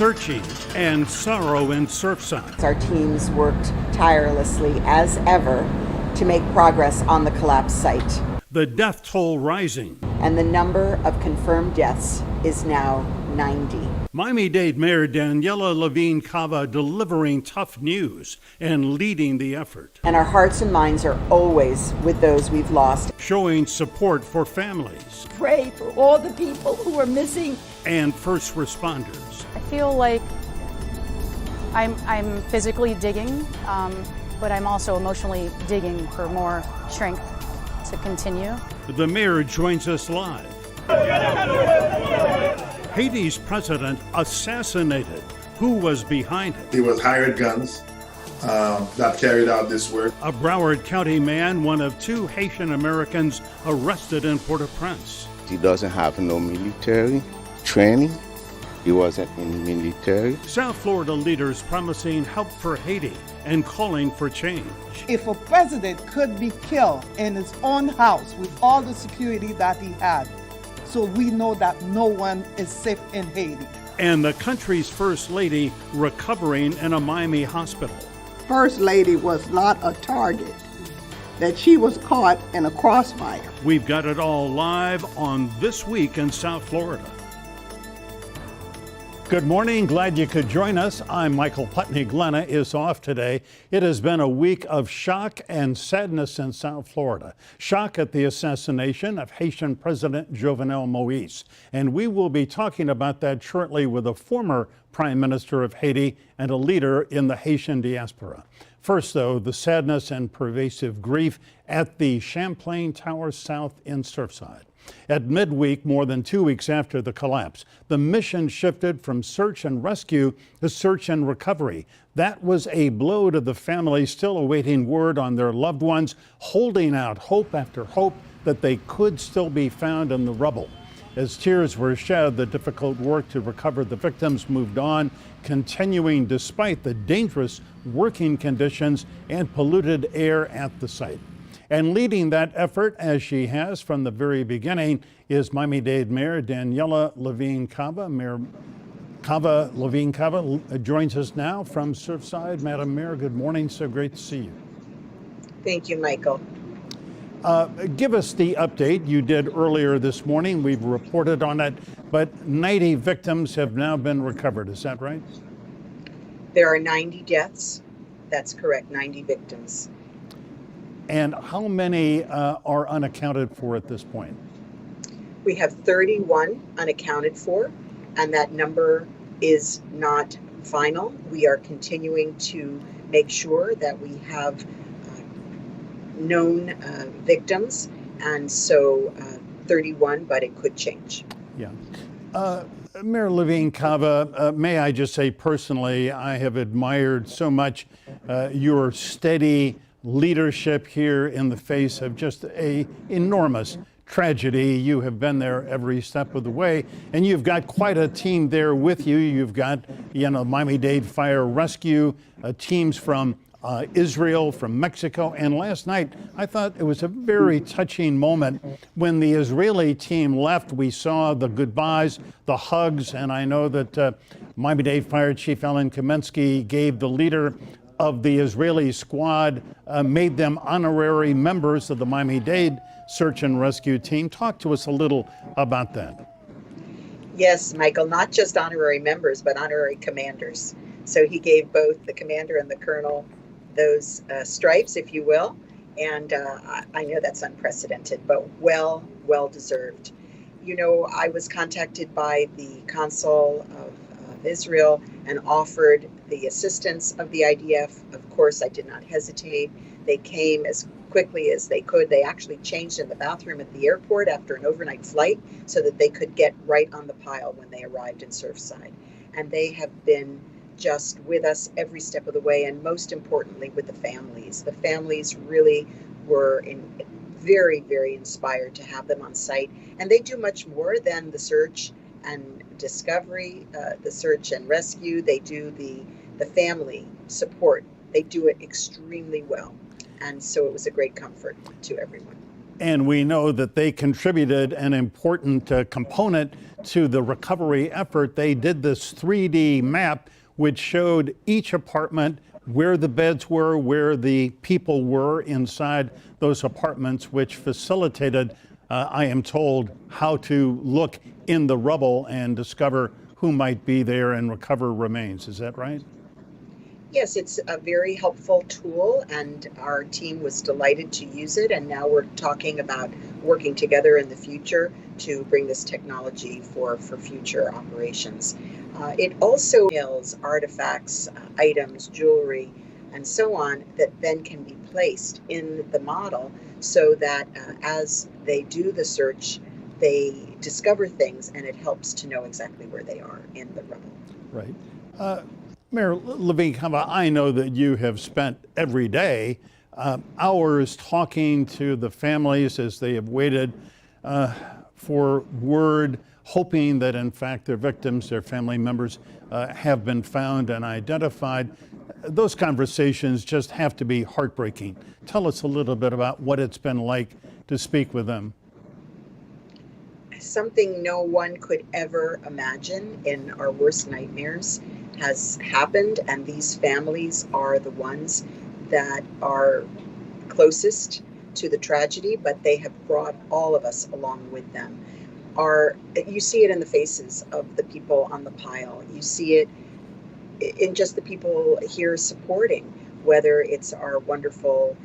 searching and sorrow in Surfside. Our teams worked tirelessly as ever to make progress on the collapsed site. The death toll rising. And the number of confirmed deaths is now 90. Miami-Dade Mayor Daniella Levine Cava delivering tough news and leading the effort. And our hearts and minds are always with those we've lost. Showing support for families. Pray for all the people who are missing. And first responders. I feel like I'm physically digging, but I'm also emotionally digging for more strength to continue. The mayor joins us live. Haiti's president assassinated. Who was behind it? It was hired guns that carried out this work. A Broward County man, one of two Haitian Americans arrested in Port-au-Prince. He doesn't have no military training. He wasn't in the military. South Florida leaders promising help for Haiti and calling for change. If a president could be killed in his own house with all the security that he had, so we know that no one is safe in Haiti. And the country's first lady recovering in a Miami hospital. First lady was not a target, that she was caught in a crossfire. We've got it all live on This Week in South Florida. Good morning. Glad you could join us. I'm Michael Putney. Glenna is off today. It has been a week of shock and sadness in South Florida. Shock at the assassination of Haitian President Jovenel Moïse. And we will be talking about that shortly with a former Prime Minister of Haiti and a leader in the Haitian diaspora. First, though, the sadness and pervasive grief at the Champlain Tower South in Surfside. At midweek, more than 2 weeks after the collapse, the mission shifted from search and rescue to search and recovery. That was a blow to the family still awaiting word on their loved ones, holding out hope after hope that they could still be found in the rubble. As tears were shed, the difficult work to recover the victims moved on, continuing despite the dangerous working conditions and polluted air at the site. And leading that effort, as she has from the very beginning, is Miami-Dade Mayor Daniella Levine Cava. Mayor Cava, Levine Cava, joins us now from Surfside. Madam Mayor, good morning. So great to see you. Thank you, Michael. Give us the update you did earlier this morning. We've reported on it, but 90 victims have now been recovered. Is that right? There are 90 deaths. That's correct, 90 victims. And how many are unaccounted for at this point? We have 31 unaccounted for, and that number is not final. We are continuing to make sure that we have known victims, and so 31, but it could change. Yeah. Mayor Levine Cava, may I just say personally, I have admired so much your steady leadership here in the face of just a enormous tragedy. You have been there every step of the way, and you've got quite a team there with you. You've got, Miami-Dade Fire Rescue, teams from Israel, from Mexico, and last night I thought it was a very touching moment when the Israeli team left. We saw the goodbyes, the hugs, and I know that Miami-Dade Fire Chief Ellen Kaminsky gave the leader of the Israeli squad, made them honorary members of the Miami-Dade Search and Rescue Team. Talk to us a little about that. Yes, Michael, not just honorary members, but honorary commanders. So he gave both the commander and the colonel those stripes, if you will. And I know that's unprecedented, but well deserved. I was contacted by the consul of Israel and offered the assistance of the IDF. Of course, I did not hesitate. They came as quickly as they could. They actually changed in the bathroom at the airport after an overnight flight so that they could get right on the pile when they arrived in Surfside. And they have been just with us every step of the way, and most importantly with the families. The families really were very, very inspired to have them on site. And they do much more than the search and discovery, the search and rescue. They do the family support. They do it extremely well. And so it was a great comfort to everyone. And we know that they contributed an important component to the recovery effort. They did this 3D map which showed each apartment, where the beds were, where the people were inside those apartments, which facilitated, I am told, how to look in the rubble and discover who might be there and recover remains. Is that right? Yes, it's a very helpful tool, and our team was delighted to use it. And now we're talking about working together in the future to bring this technology for future operations. It also nails artifacts, items, jewelry, and so on that then can be placed in the model so that as they do the search, they discover things, and it helps to know exactly where they are in the rubble. Right. Mayor Levine, I know that you have spent every day hours talking to the families as they have waited for word, hoping that in fact their victims, their family members have been found and identified. Those conversations just have to be heartbreaking. Tell us a little bit about what it's been like to speak with them. Something no one could ever imagine in our worst nightmares has happened, and these families are the ones that are closest to the tragedy, but they have brought all of us along with them. You see it in the faces of the people on the pile. You see it in just the people here supporting, whether it's our wonderful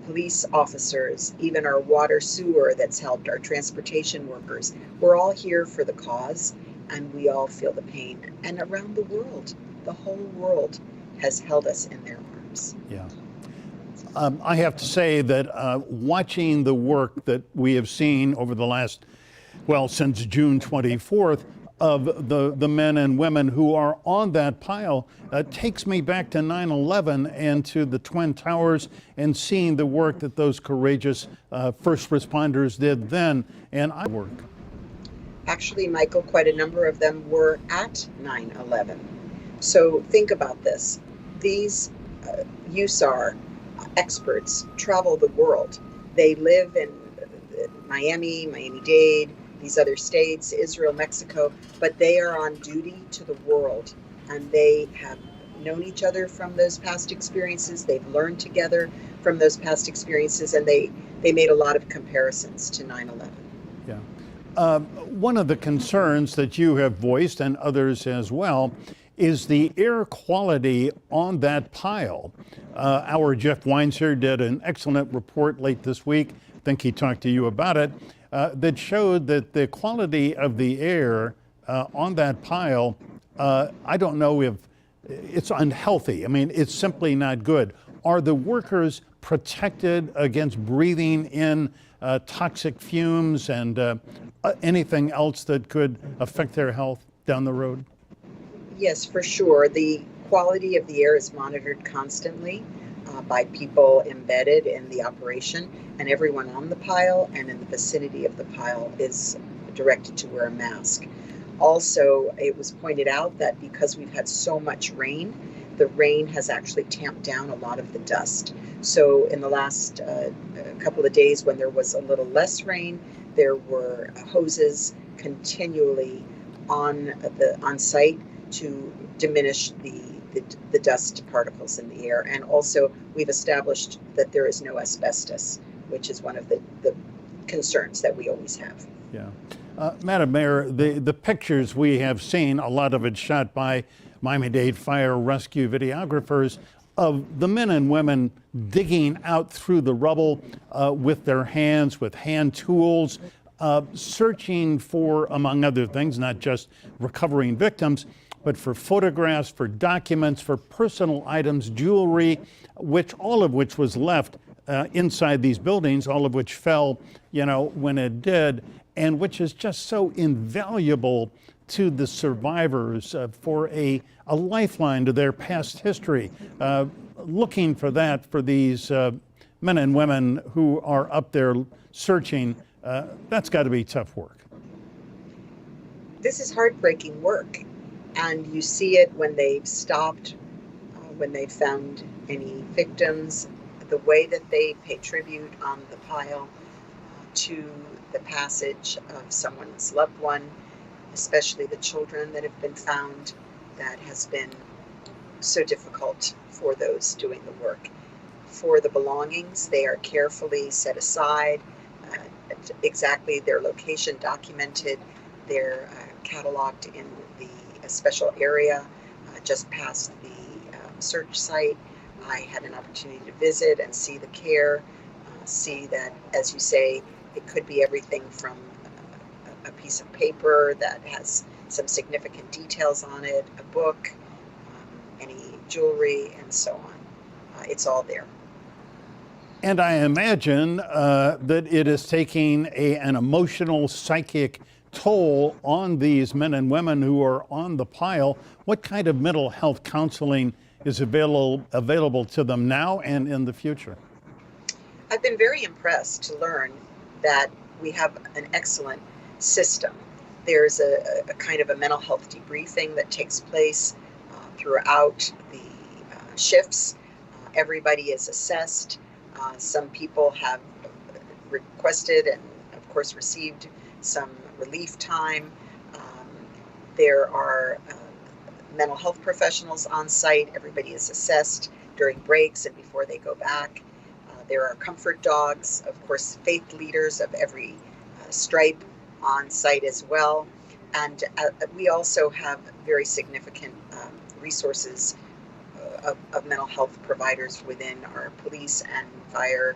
police officers, even our water sewer that's helped, our transportation workers. We're all here for the cause, and we all feel the pain. And around the world, the whole world has held us in their arms. Yeah. I have to say that watching the work that we have seen over the last, since June 24th, of the men and women who are on that pile takes me back to 9/11 and to the Twin Towers, and seeing the work that those courageous first responders did then. And I work. Actually, Michael, quite a number of them were at 9/11. So think about this. These USAR experts travel the world. They live in Miami, Miami-Dade, these other states, Israel, Mexico, but they are on duty to the world, and they have known each other from those past experiences. They've learned together from those past experiences, and they made a lot of comparisons to 9/11. Yeah. One of the concerns that you have voiced, and others as well, is the air quality on that pile. Our Jeff Weinzer did an excellent report late this week. I think he talked to you about it. That showed that the quality of the air on that pile, I don't know if it's unhealthy. I mean, it's simply not good. Are the workers protected against breathing in toxic fumes and anything else that could affect their health down the road? Yes, for sure. The quality of the air is monitored constantly by people embedded in the operation, and everyone on the pile and in the vicinity of the pile is directed to wear a mask. Also, it was pointed out that because we've had so much rain, the rain has actually tamped down a lot of the dust. So in the last couple of days when there was a little less rain, there were hoses continually on site to diminish the dust particles in the air. And also, we've established that there is no asbestos, which is one of the concerns that we always have. Yeah. Madam Mayor, the pictures we have seen, a lot of it shot by Miami-Dade fire rescue videographers, of the men and women digging out through the rubble with their hands, with hand tools, searching for, among other things, not just recovering victims, but for photographs, for documents, for personal items, jewelry, all of which was left inside these buildings, all of which fell, when it did, and which is just so invaluable to the survivors for a lifeline to their past history. Looking for that for these men and women who are up there searching, that's got to be tough work. This is heartbreaking work. And you see it when they've stopped, when they've found any victims, the way that they pay tribute on the pile. to the passage of someone's loved one, especially the children that have been found. That has been so difficult for those doing the work. For the belongings, they are carefully set aside, exactly their location documented. They're cataloged in the special area just past the Surfside. I had an opportunity to visit and see the care, see that, as you say, it could be everything from a piece of paper that has some significant details on it, a book, any jewelry, and so on. It's all there. And I imagine that it is taking an emotional, psychic toll on these men and women who are on the pile. What kind of mental health counseling is available to them now and in the future? I've been very impressed to learn that we have an excellent system. There's a kind of a mental health debriefing that takes place throughout the shifts. Everybody is assessed. Some people have requested and, of course, received some relief time. There are mental health professionals on site. Everybody is assessed during breaks and before they go back. There are comfort dogs, of course, faith leaders of every stripe on site as well. And we also have very significant resources of mental health providers within our police and fire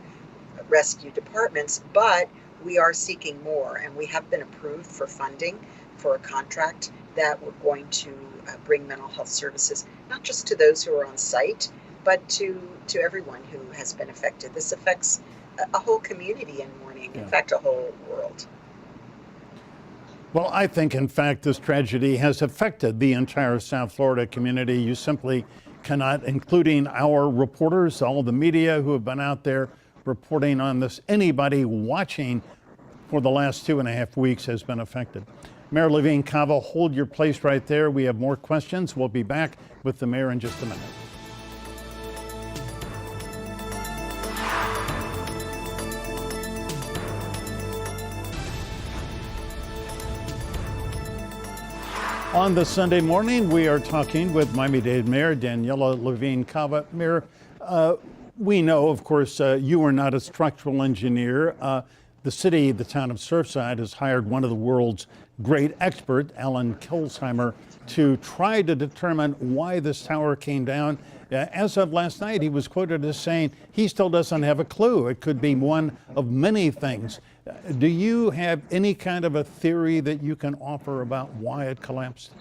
rescue departments, but we are seeking more, and we have been approved for funding for a contract that we're going to bring mental health services, not just to those who are on site, but to everyone who has been affected. This affects a whole community in mourning, in fact, a whole world. Well, I think, in fact, this tragedy has affected the entire South Florida community. You simply cannot, including our reporters, all the media who have been out there reporting on this. Anybody watching for the last 2.5 weeks has been affected. Mayor Levine, Cava, hold your place right there. We have more questions. We'll be back with the mayor in just a minute. On this Sunday morning, we are talking with Miami-Dade Mayor Daniella Levine Cava. Mayor, we know, of course, you are not a structural engineer. The city, the town of Surfside, has hired one of the world's great experts, Alan Kilsheimer, to try to determine why this tower came down. As of last night, he was quoted as saying he still doesn't have a clue. It could be one of many things. Do you have any kind of a theory that you can offer about why it collapsed?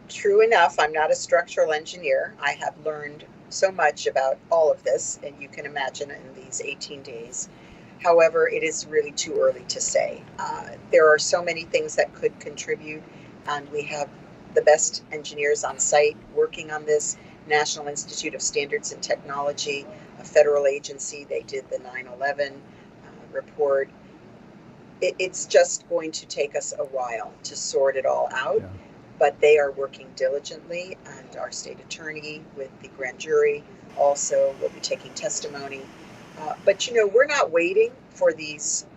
True enough, I'm not a structural engineer. I have learned so much about all of this, and you can imagine in these 18 days. However, it is really too early to say. There are so many things that could contribute, and we have the best engineers on site working on this. National Institute of Standards and Technology, a federal agency, they did the 9/11 report. It's just going to take us a while to sort it all out, but they are working diligently, and our state attorney with the grand jury also will be taking testimony. But you know, we're not waiting for these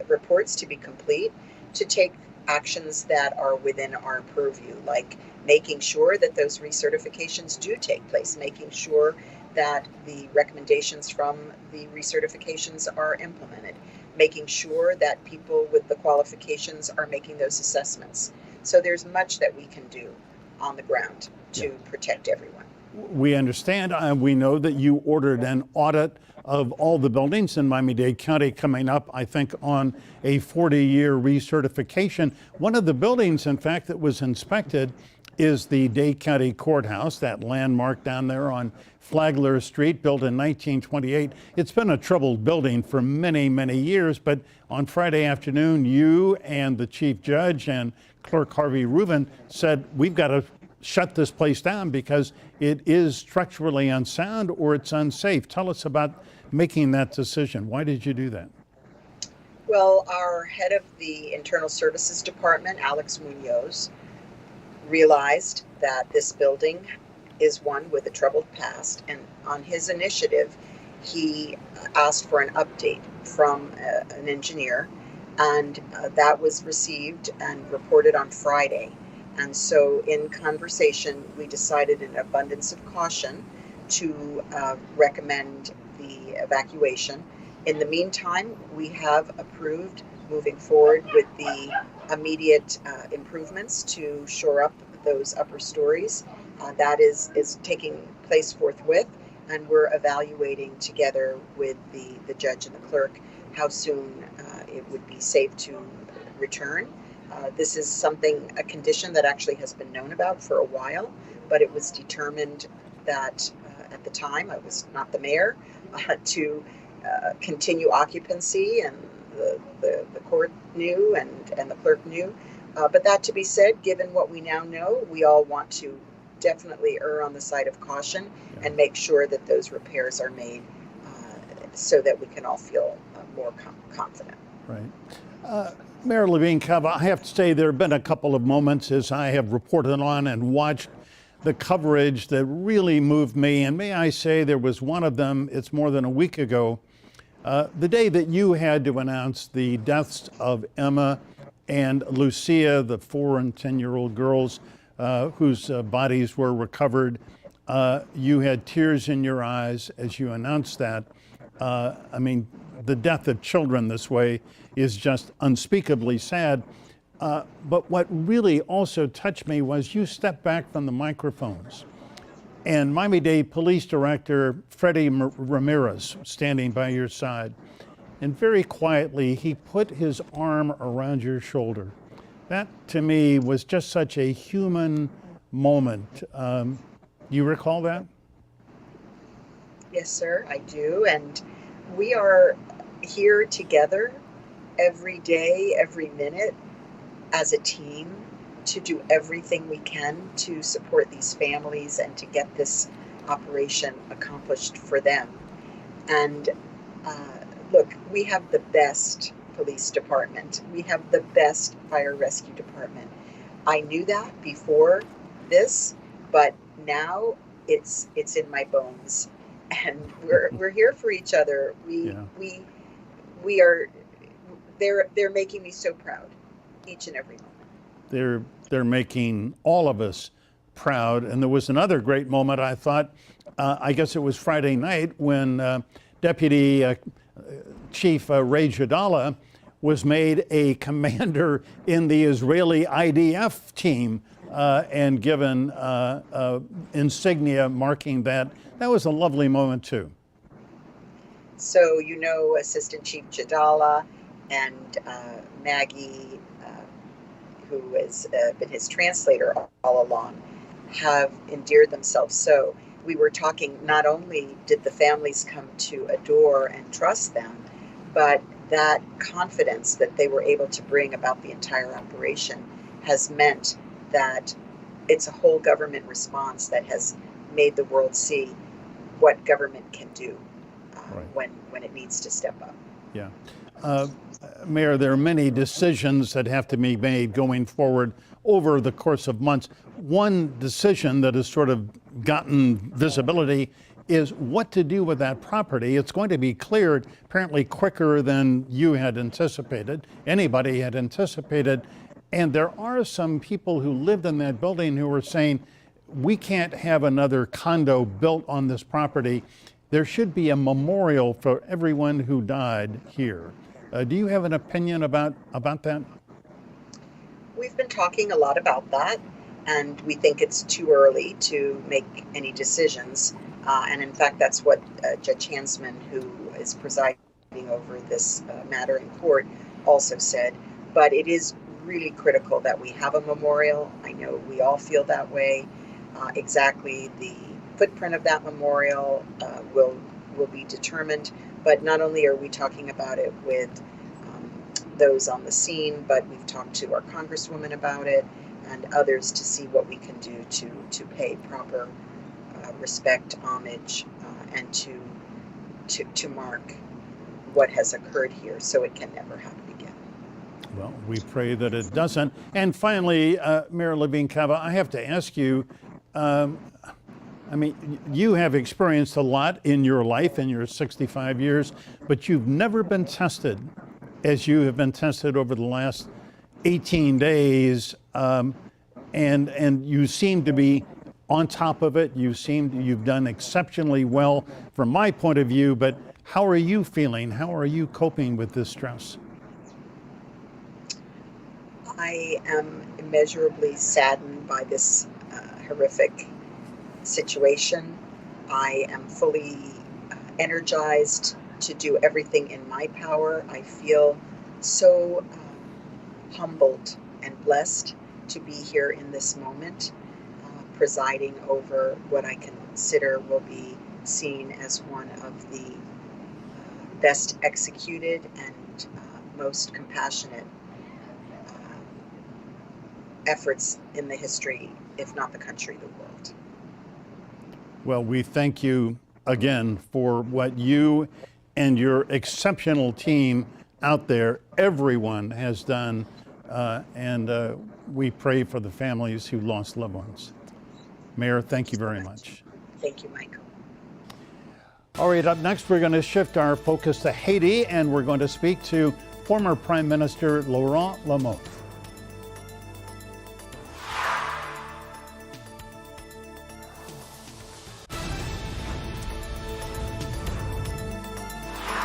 reports to be complete to take actions that are within our purview, like making sure that those recertifications do take place, making sure that the recommendations from the recertifications are implemented, making sure that people with the qualifications are making those assessments. So there's much that we can do on the ground to protect everyone. We understand, we know that you ordered an audit of all the buildings in Miami-Dade County coming up, I think, on a 40-year recertification. One of the buildings, in fact, that was inspected is the Dade County Courthouse, that landmark down there on Flagler Street, built in 1928. It's been a troubled building for many, many years, but on Friday afternoon, you and the chief judge and Clerk Harvey Rubin said, we've got to shut this place down because it is structurally unsound or it's unsafe. Tell us about making that decision. Why did you do that? Well, our head of the Internal Services Department, Alex Munoz, realized that this building is one with a troubled past, and on his initiative, he asked for an update from an engineer, and that was received and reported on Friday. And so in conversation, we decided in abundance of caution to recommend the evacuation. In the meantime, we have approved moving forward with the immediate improvements to shore up those upper stories. That is taking place forthwith, and we're evaluating together with the judge and the clerk how soon it would be safe to return. This is a condition that actually has been known about for a while, but it was determined that at the time, I was not the mayor, to continue occupancy, and the court knew and the clerk knew. But that to be said, given what we now know, we all want to definitely err on the side of caution and make sure that those repairs are made so that we can all feel more confident. Right. Mayor Levine Cava, I have to say there have been a couple of moments as I have reported on and watched the coverage that really moved me. And may I say there was one of them, it's more than a week ago, the day that you had to announce the deaths of Emma and Lucia, the 4 and 10-year-old girls whose bodies were recovered. You had tears in your eyes as you announced that. I mean, the death of children this way is just unspeakably sad. But what really also touched me was you stepped back from the microphones, and Miami-Dade Police Director Freddie Ramirez standing by your side, and very quietly he put his arm around your shoulder. That to me was just such a human moment. You recall that? Yes, sir, I do. And we are here together every day, every minute, as a team, to do everything we can to support these families and to get this operation accomplished for them. And look, we have the best police department. We have the best fire rescue department. I knew that before this, but now it's in my bones. And we're here for each other. We are. They're making me so proud, each and every moment. They're making all of us proud. And there was another great moment, I thought, I guess it was Friday night when Deputy Chief Ray Jadala was made a commander in the Israeli IDF team and given insignia marking that. That was a lovely moment too. So, Assistant Chief Jadala and Maggie, who has been his translator all along, have endeared themselves. So we were talking, not only did the families come to adore and trust them, but that confidence that they were able to bring about the entire operation has meant that it's a whole government response that has made the world see what government can do when it needs to step up. Yeah. Mayor, there are many decisions that have to be made going forward over the course of months. One decision that has sort of gotten visibility is what to do with that property. It's going to be cleared apparently quicker than you had anticipated, anybody had anticipated. And there are some people who lived in that building who were saying, we can't have another condo built on this property. There should be a memorial for everyone who died here. Do you have an opinion about that? We've been talking a lot about that, and we think it's too early to make any decisions. And in fact, that's what Judge Hansman, who is presiding over this matter in court, also said. But it is really critical that we have a memorial. I know we all feel that way. Exactly the footprint of that memorial will be determined. But not only are we talking about it with those on the scene, but we've talked to our Congresswoman about it and others to see what we can do to pay proper respect, homage, and to mark what has occurred here so it can never happen again. Well, we pray that it doesn't. And finally, Mayor Levine Cava, I have to ask you, I mean, you have experienced a lot in your life, in your 65 years, but you've never been tested as you have been tested over the last 18 days. And you seem to be on top of it. You've done exceptionally well from my point of view, but how are you feeling? How are you coping with this stress? I am immeasurably saddened by this horrific situation. I am fully energized to do everything in my power. I feel so humbled and blessed to be here in this moment, presiding over what I consider will be seen as one of the best executed and most compassionate efforts in the history, if not the country, the world. Well, we thank you again for what you and your exceptional team out there, everyone has done, and we pray for the families who lost loved ones. Mayor, thank you very much. Thank you, Michael. All right, up next, we're going to shift our focus to Haiti, and we're going to speak to former Prime Minister Laurent Lamothe.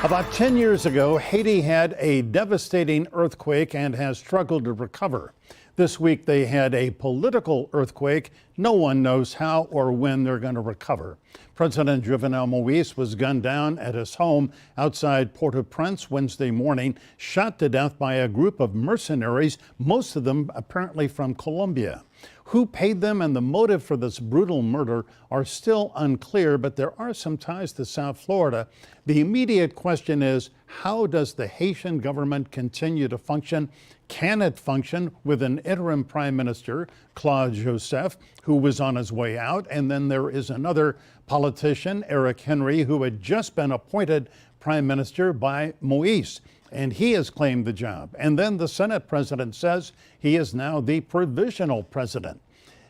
About 10 years ago, Haiti had a devastating earthquake and has struggled to recover. This week, they had a political earthquake. No one knows how or when they're going to recover. President Jovenel Moïse was gunned down at his home outside Port-au-Prince Wednesday morning, shot to death by a group of mercenaries, most of them apparently from Colombia. Who paid them and the motive for this brutal murder are still unclear, but there are some ties to South Florida. The immediate question is, how does the Haitian government continue to function? Can it function with an interim prime minister, Claude Joseph, who was on his way out? And then there is another politician, Eric Henry, who had just been appointed prime minister by Moïse, and he has claimed the job. And then the Senate president says he is now the provisional president.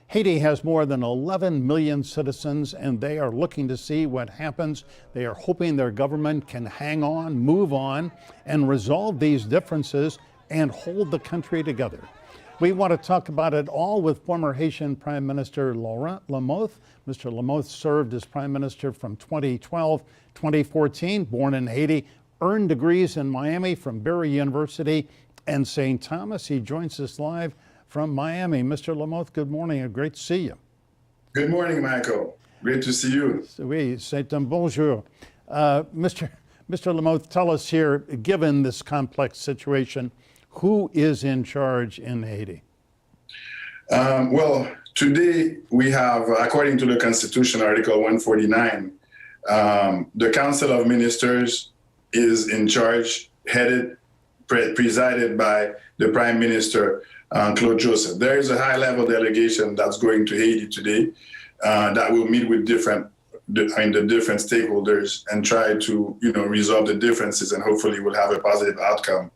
Haiti has more than 11 million citizens, and they are looking to see what happens. They are hoping their government can hang on, move on, and resolve these differences and hold the country together. We want to talk about it all with former Haitian Prime Minister Laurent Lamothe. Mr. Lamothe served as Prime Minister from 2012 2014, born in Haiti, earned degrees in Miami from Barry University and St. Thomas. He joins us live from Miami. Mr. Lamothe, good morning and great to see you. Good morning, Michael. Great to see you. Oui, c'est un bonjour. Mr. Lamothe, tell us here, given this complex situation, who is in charge in Haiti? Well, today we have, according to the Constitution, Article 149, the Council of Ministers is in charge, presided by the Prime Minister, Claude Joseph. There is a high-level delegation that's going to Haiti today that will meet with the different stakeholders and try to, resolve the differences, and hopefully we'll have a positive outcome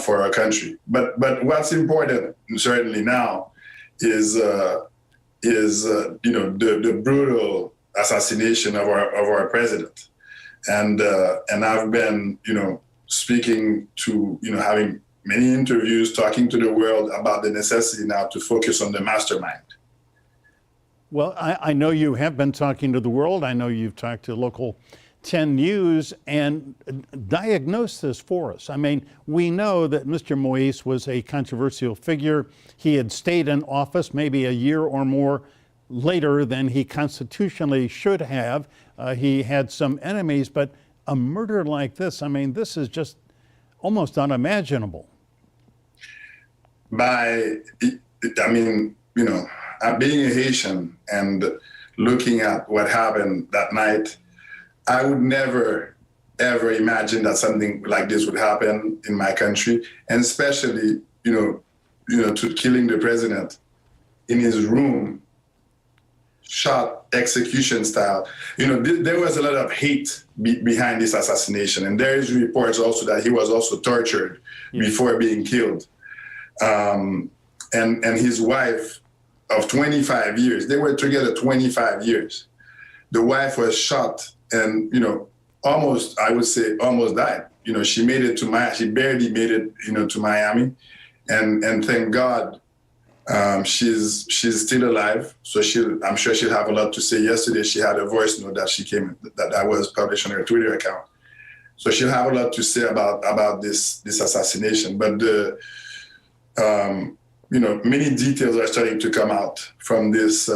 for our country. But what's important, certainly now, is the brutal assassination of our president. And I've been, speaking to, having many interviews, talking to the world about the necessity now to focus on the mastermind. Well, I know you have been talking to the world. I know you've talked to local 10 News and diagnose this for us. I mean, we know that Mr. Moïse was a controversial figure. He had stayed in office maybe a year or more later than he constitutionally should have. He had some enemies, but a murder like this, I mean, this is just almost unimaginable. Being a Haitian and looking at what happened that night, I would never, ever imagine that something like this would happen in my country, and especially, to killing the president in his room, shot execution style. There was a lot of hate behind this assassination, and there is reports also that he was also tortured before being killed. And his wife of 25 years. They were together 25 years. The wife was shot and, almost, I would say, almost died. She made it to Miami. She barely made it, to Miami. And thank God she's still alive. So I'm sure she'll have a lot to say. Yesterday, she had a voice note that was published on her Twitter account. So she'll have a lot to say about this assassination. But many details are starting to come out from this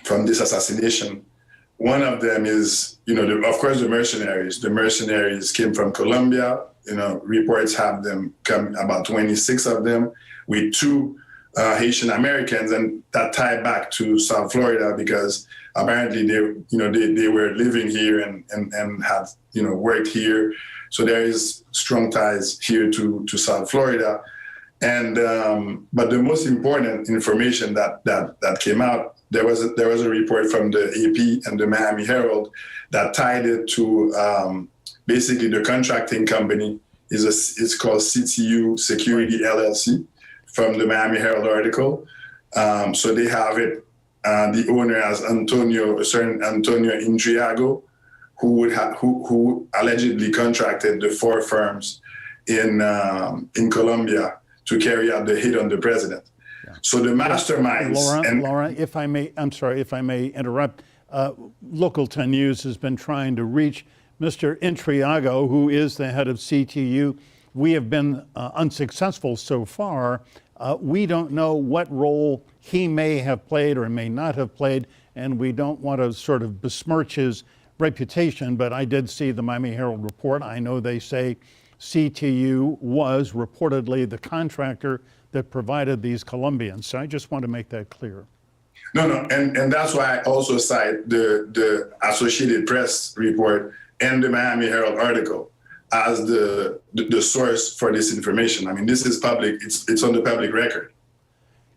assassination. One of them is, of course, the mercenaries. The mercenaries came from Colombia. Reports have them come, about 26 of them, with 2 Haitian Americans, and that tied back to South Florida because apparently they were living here and had worked here. So there is strong ties here to South Florida. And but the most important information that came out, there was a report from the AP and the Miami Herald that tied it to basically the contracting company is called CTU Security LLC from the Miami Herald article. So they have it. The owner as a certain Antonio Indriago, who allegedly contracted the 4 firms in Colombia to carry out the hit on the president. Yeah. So the masterminds. Laurent, if I may interrupt, Local 10 News has been trying to reach Mr. Intriago, who is the head of CTU. We have been unsuccessful so far. We don't know what role he may have played or may not have played, and we don't want to sort of besmirch his reputation, but I did see the Miami Herald report. I know they say CTU was reportedly the contractor that provided these Colombians. So I just want to make that clear. No, and that's why I also cite the Associated Press report and the Miami Herald article as the source for this information. I mean, this is public, it's on the public record.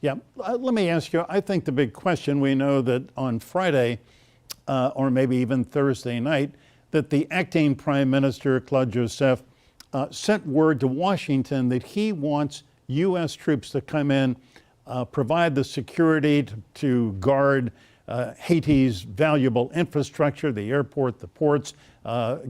Yeah, let me ask you, I think the big question, we know that on Friday, or maybe even Thursday night, that the acting Prime Minister, Claude Joseph, sent word to Washington that he wants U.S. troops to come in, provide the security to guard Haiti's valuable infrastructure, the airport, the ports,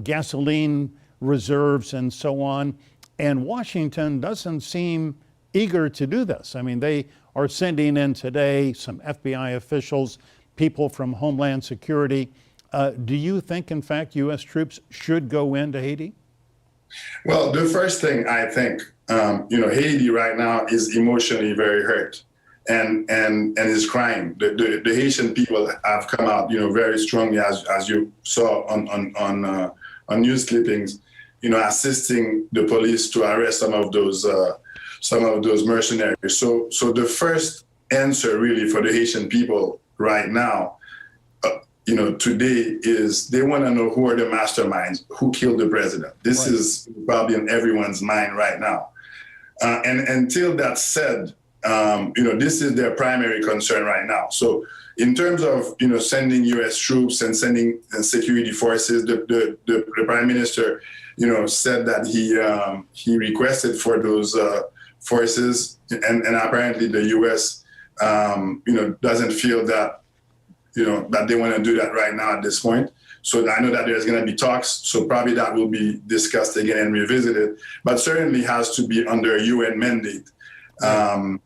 gasoline reserves, and so on. And Washington doesn't seem eager to do this. I mean, they are sending in today some FBI officials, people from Homeland Security. Do you think, in fact, U.S. troops should go into Haiti? Well, the first thing I think, Haiti right now is emotionally very hurt and is crying. The Haitian people have come out, very strongly, as you saw on news clippings, assisting the police to arrest some of those mercenaries. So the first answer really for the Haitian people right now, today is they want to know who are the masterminds, who killed the president. This is probably on everyone's mind right now. And until that's said, this is their primary concern right now. So in terms of, sending U.S. troops and sending security forces, the Prime Minister, said that he requested for those forces, and apparently the U.S., doesn't feel that, that they want to do that right now at this point. So I know that there's going to be talks, so probably that will be discussed again and revisited, but certainly has to be under a UN mandate, of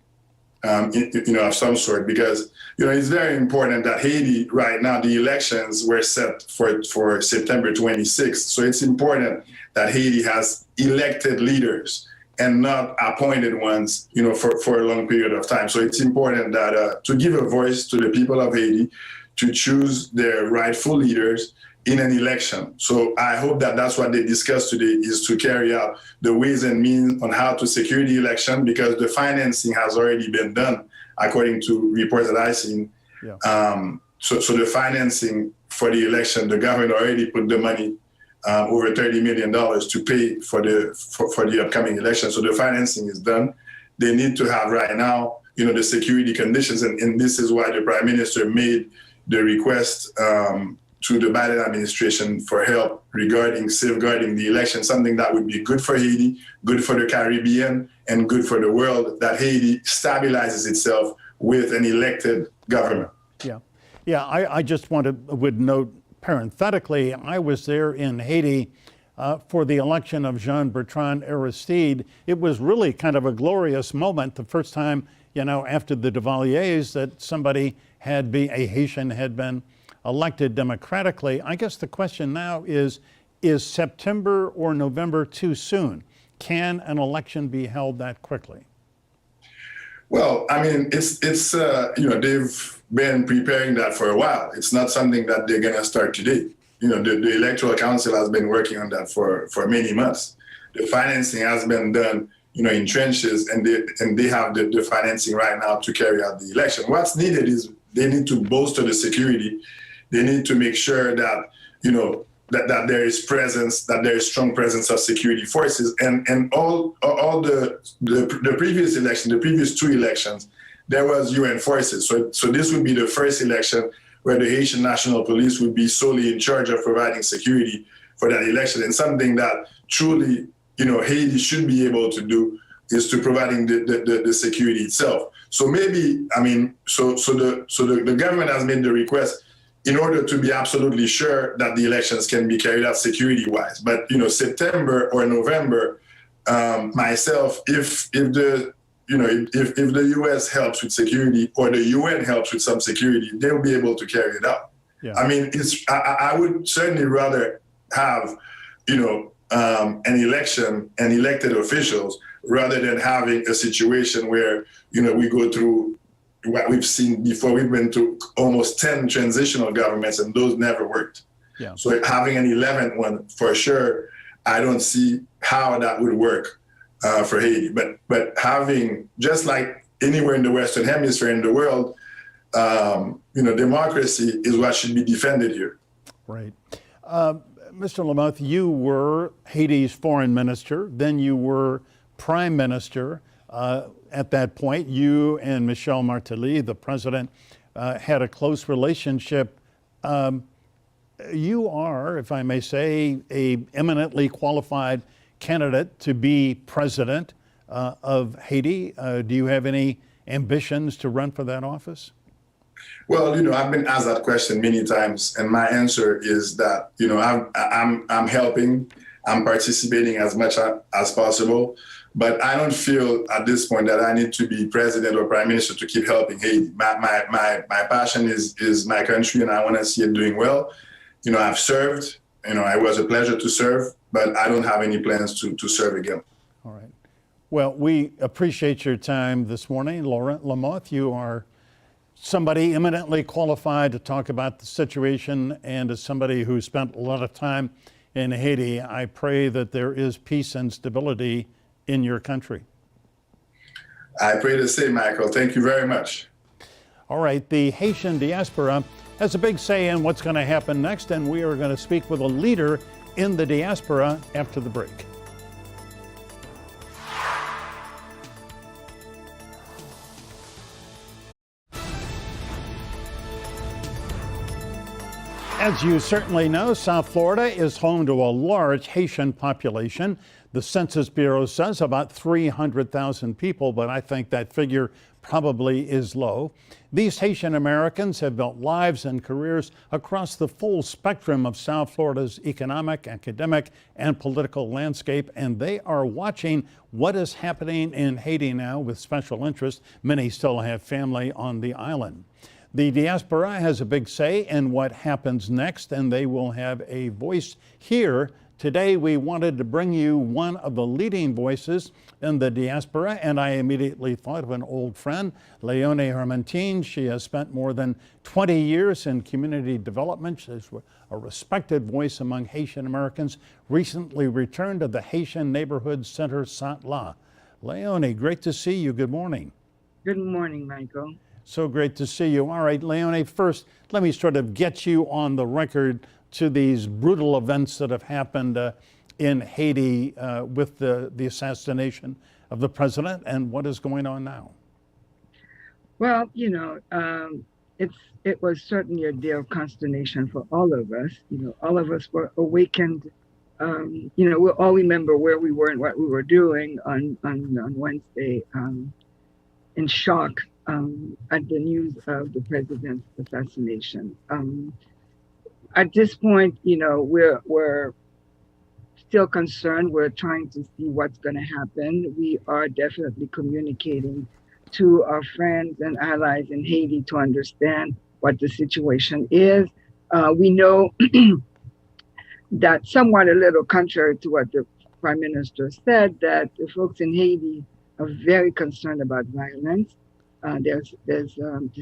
some sort, because, it's very important that Haiti right now, the elections were set for September 26th. So it's important that Haiti has elected leaders and not appointed ones, for a long period of time. So it's important that to give a voice to the people of Haiti, to choose their rightful leaders in an election. So I hope that that's what they discussed today, is to carry out the ways and means on how to secure the election, because the financing has already been done, according to reports that I've seen. Yeah. So the financing for the election, the government already put the money, over $30 million to pay for the upcoming election. So the financing is done. They need to have right now, the security conditions, and this is why the Prime Minister made the request to the Biden administration for help regarding safeguarding the election, something that would be good for Haiti, good for the Caribbean, and good for the world, that Haiti stabilizes itself with an elected government. Yeah. Yeah, I just would note parenthetically, I was there in Haiti for the election of Jean-Bertrand Aristide. It was really kind of a glorious moment, the first time, after the Duvaliers, that somebody a Haitian had been elected democratically. I guess the question now is September or November too soon? Can an election be held that quickly? Well, I mean, it's they've been preparing that for a while. It's not something that they're going to start today. The Electoral Council has been working on that for many months. The financing has been done, in trenches, and they have the financing right now to carry out the election. What's needed is they need to bolster the security. They need to make sure that, that there is presence, that there is strong presence of security forces, and all the previous election, the previous two elections, there was UN forces. So this would be the first election where the Haitian National Police would be solely in charge of providing security for that election. And something that truly, Haiti should be able to do is to providing the security itself. So maybe, the government has made the request in order to be absolutely sure that the elections can be carried out security-wise. But September or November, myself, if the U.S. helps with security or the UN helps with some security, they'll be able to carry it out. Yeah. I mean, I would certainly rather have an election and elected officials rather than having a situation where we go through what we've seen before. We've been through almost 10 transitional governments, and those never worked. Yeah. So having an 11th one, for sure, I don't see how that would work for Haiti. But having, just like anywhere in the Western Hemisphere in the world, democracy is what should be defended here. Right. Mr. Lamothe, you were Haiti's foreign minister, then you were prime minister. At that point, you and Michel Martelly, the president, had a close relationship. You are, if I may say, a eminently qualified candidate to be president of Haiti. Do you have any ambitions to run for that office? Well, I've been asked that question many times, and my answer is that, I'm helping, I'm participating as much as possible. But I don't feel at this point that I need to be president or prime minister to keep helping Haiti. My passion is my country, and I want to see it doing well. I've served. It was a pleasure to serve, but I don't have any plans to serve again. All right. Well, we appreciate your time this morning. Laurent Lamothe, you are somebody eminently qualified to talk about the situation, and as somebody who spent a lot of time in Haiti, I pray that there is peace and stability in your country. I pray the same, Michael. Thank you very much. All right, the Haitian diaspora has a big say in what's going to happen next, and we are going to speak with a leader in the diaspora after the break. As you certainly know, South Florida is home to a large Haitian population. The Census Bureau says about 300,000 people, but I think that figure probably is low. These Haitian Americans have built lives and careers across the full spectrum of South Florida's economic, academic, and political landscape, and they are watching what is happening in Haiti now with special interest. Many still have family on the island. The diaspora has a big say in what happens next, and they will have a voice here. Today, we wanted to bring you one of the leading voices in the diaspora, and I immediately thought of an old friend, Leoine Hermantin. She has spent more than 20 years in community development. She's a respected voice among Haitian Americans, recently returned to the Haitian Neighborhood Center, Saint-La. Leoine, great to see you. Good morning. Good morning, Michael. So great to see you. All right, Leoine, first, let me sort of get you on the record to these brutal events that have happened in Haiti with the assassination of the president and what is going on now. Well, it was certainly a day of consternation for all of us. All of us were awakened. We all remember where we were and what we were doing on Wednesday, in shock at the news of the president's assassination. At this point, we're still concerned. We're trying to see what's going to happen. We are definitely communicating to our friends and allies in Haiti to understand what the situation is. We know that somewhat a little contrary to what the Prime Minister said, that the folks in Haiti are very concerned about violence. There's this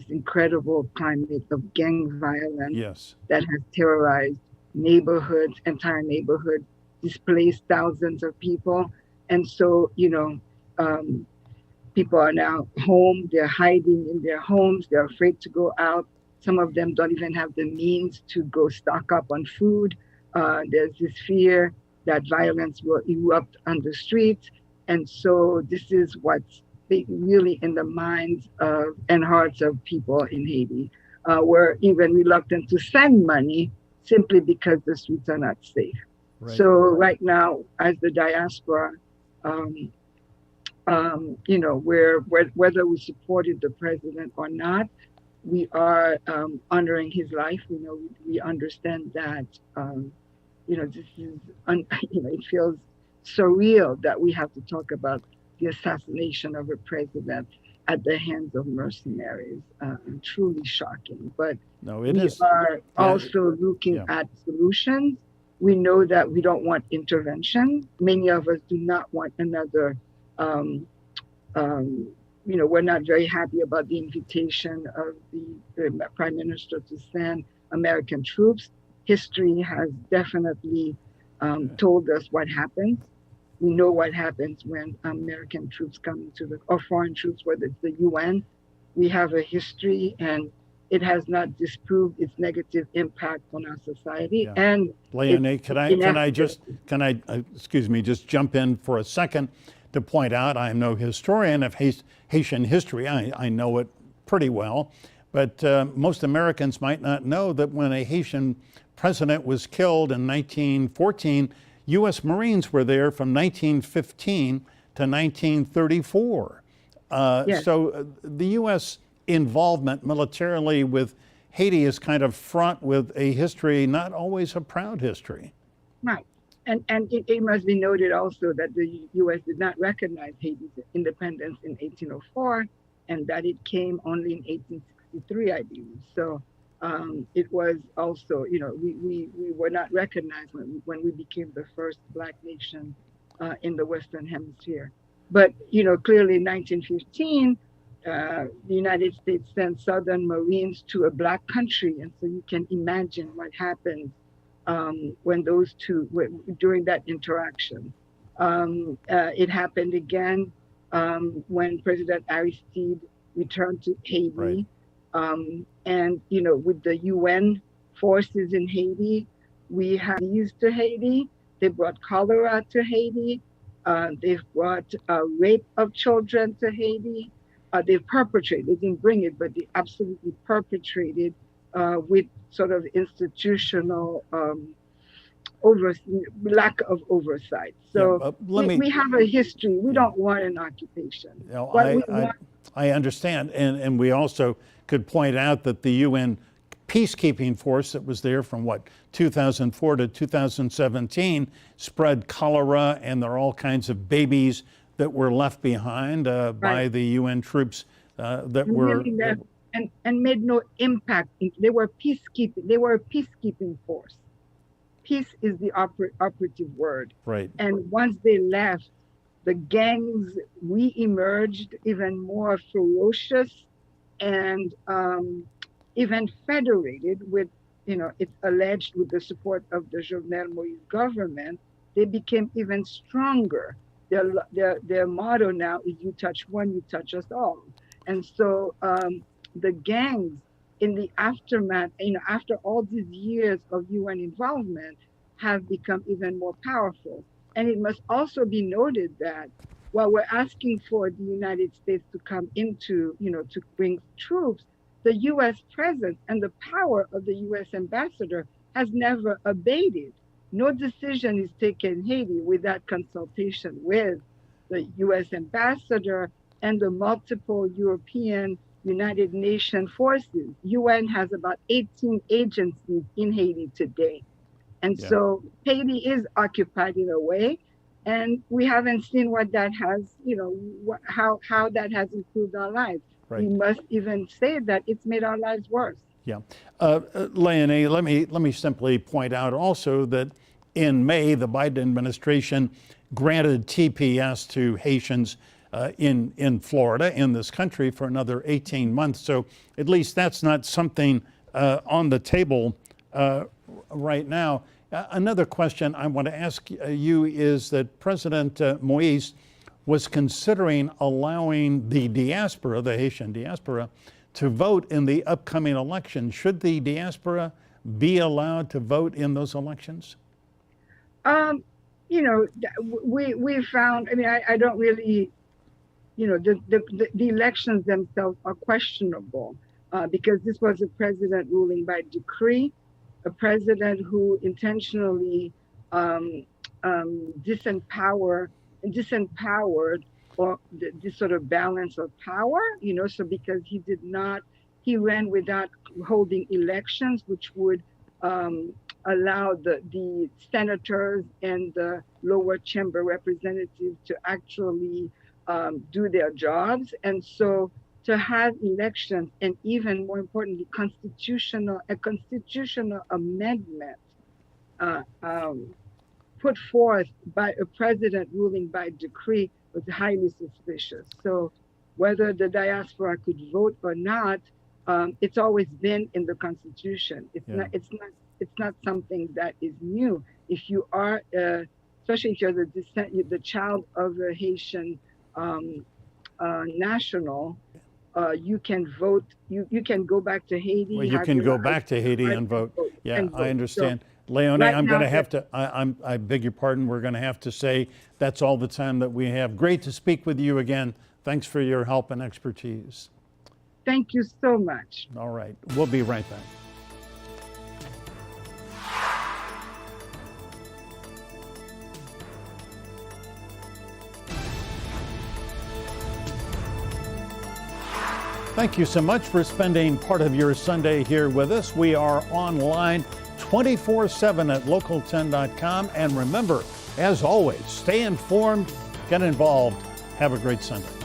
incredible climate of gang violence Yes. that has terrorized neighborhoods, entire neighborhoods, displaced thousands of people. And so, people are now home, they're hiding in their homes, they're afraid to go out. Some of them don't even have the means to go stock up on food. There's this fear that violence will erupt on the streets. And so this is what's really in the minds of and hearts of people in Haiti. We're even reluctant to send money simply because the streets are not safe. Right. So right now, as the diaspora, whether we supported the president or not, we are honoring his life. We understand that, this is, it feels surreal that we have to talk about the assassination of a president at the hands of mercenaries. Truly shocking. But No, we are also looking at solutions. We know that we don't want intervention. Many of us do not want another, we're not very happy about the invitation of the Prime Minister to send American troops. History has definitely told us what happens. We know what happens when American troops come into or foreign troops, whether it's the UN. We have a history, and it has not disproved its negative impact on our society. Yeah. And Leoine, can I just jump in for a second to point out, I'm no historian of Haitian history. I know it pretty well, but most Americans might not know that when a Haitian president was killed in 1914, U.S. Marines were there from 1915 to 1934. Yes. So the U.S. involvement militarily with Haiti is kind of fraught with a history, not always a proud history. Right. And it must be noted also that the U.S. did not recognize Haiti's independence in 1804, and that it came only in 1863, I believe. So it was also, we were not recognized when we became the first Black nation in the Western Hemisphere. But, clearly in 1915, the United States sent Southern Marines to a Black country. And so you can imagine what happened when those two, during that interaction. It happened again when President Aristide returned to Haiti. Right. And, with the UN forces in Haiti, we had these to Haiti. They brought cholera to Haiti. They've brought rape of children to Haiti. They perpetrated, they didn't bring it, but they absolutely perpetrated with sort of institutional lack of oversight. So we have a history. We don't want an occupation. I understand. And we also could point out that the UN peacekeeping force that was there from 2004 to 2017 spread cholera, and there are all kinds of babies that were left behind by the UN troops that were and made no impact. They were peacekeeping. They were a peacekeeping force. Peace is the operative word. Right. And once they left, the gangs re-emerged even more ferocious and even federated with, it's alleged with the support of the Jovenel Moïse government. They became even stronger. Their motto now is "You touch one, you touch us all." And so the gangs in the aftermath, after all these years of UN involvement, have become even more powerful. And it must also be noted that while we're asking for the United States to come into, to bring troops, the US presence and the power of the US ambassador has never abated. No decision is taken in Haiti without consultation with the US ambassador and the multiple European United Nations forces. UN has about 18 agencies in Haiti today. And so Haiti is occupied in a way, and we haven't seen what that has, how that has improved our lives. Right. We must even say that it's made our lives worse. Yeah. Leoine, let me simply point out also that in May, the Biden administration granted TPS to Haitians in Florida, in this country, for another 18 months. So at least that's not something on the table right now. Another question I want to ask you is that President Moise was considering allowing the diaspora, the Haitian diaspora, to vote in the upcoming election. Should the diaspora be allowed to vote in those elections? We found, I don't really, the elections themselves are questionable because this was a president ruling by decree, a president who intentionally disempowered or this sort of balance of power, so because he ran without holding elections, which would allow the senators and the lower chamber representatives to actually do their jobs. And so to have elections, and even more importantly, a constitutional amendment put forth by a president ruling by decree was highly suspicious. So whether the diaspora could vote or not, it's always been in the Constitution. It's not something that is new. If you are, especially if you're the child of a Haitian national, you can vote. You can go back to Haiti. Well, you can go back to Haiti and vote. Yeah, I understand. So, Leoine, I'm going to have to, I beg your pardon, we're going to have to say that's all the time that we have. Great to speak with you again. Thanks for your help and expertise. Thank you so much. All right, we'll be right back. Thank you so much for spending part of your Sunday here with us. We are online 24/7 at local10.com. And remember, as always, stay informed, get involved. Have a great Sunday.